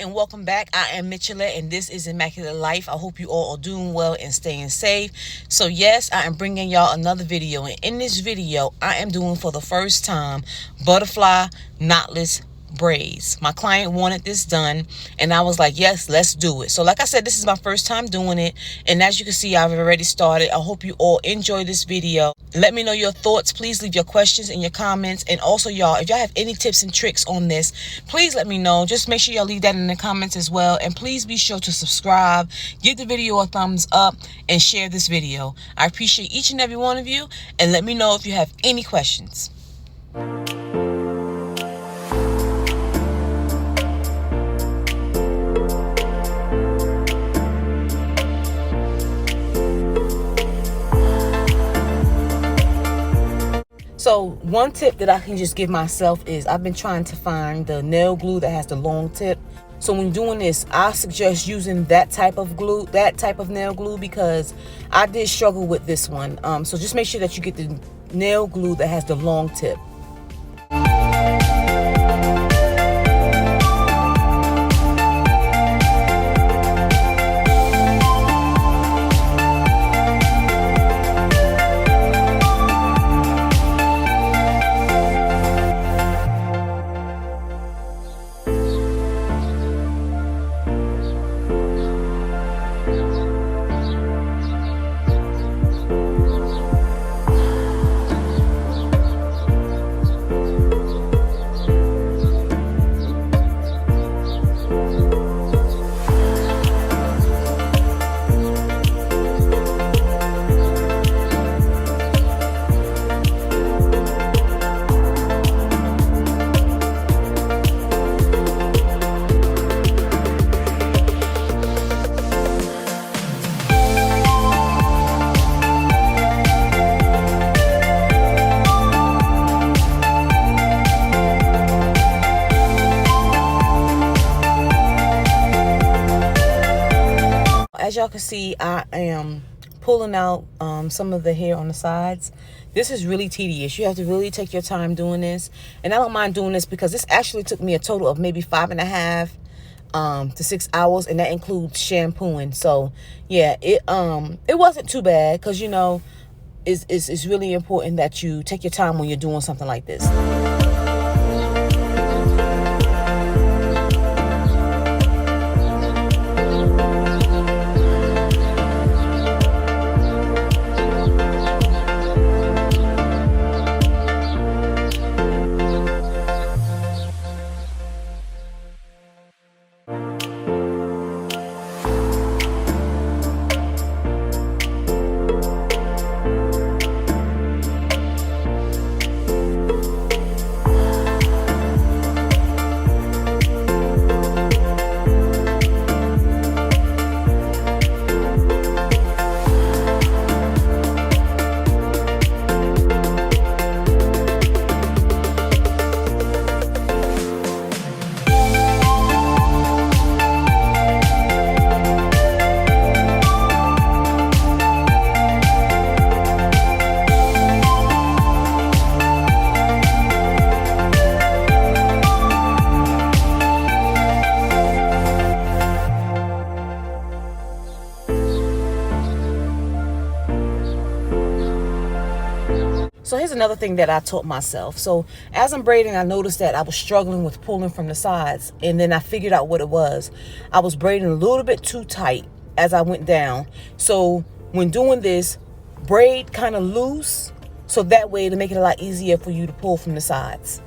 and welcome back. I am Mitchellette and this is Immaculate Life. I hope you all are doing well and staying safe. So yes, I am bringing y'all another video, and in this video I am doing for the first time butterfly knotless braids. My client wanted this done and I was like, yes, let's do it. So like I said, this is my first time doing it, and as you can see, I've already started. I hope you all enjoy this video. Let me know your thoughts. Please leave your questions in your comments, and also y'all, if y'all have any tips and tricks on this, please let me know. Just make sure y'all leave that in the comments as well, and please be sure to subscribe, give the video a thumbs up, and share this video. I appreciate each and every one of you, and let me know if you have any questions. So one tip that I can just give myself is I've been trying to find the nail glue that has the long tip. So when doing this, I suggest using that type of glue, that type of nail glue, because I did struggle with this one. So just make sure that you get the nail glue that has the long tip. As y'all can see, I am pulling out some of the hair on the sides. This is really tedious. You have to really take your time doing this. And I don't mind doing this because this actually took me a total of maybe 5.5 to 6 hours. And that includes shampooing. So yeah, it wasn't too bad, because, you know, it's really important that you take your time when you're doing something like this. So here's another thing that I taught myself. So as I'm braiding, I noticed that I was struggling with pulling from the sides. And then I figured out what it was. I was braiding a little bit too tight as I went down. So when doing this, braid kind of loose. So that way it'll make it a lot easier for you to pull from the sides.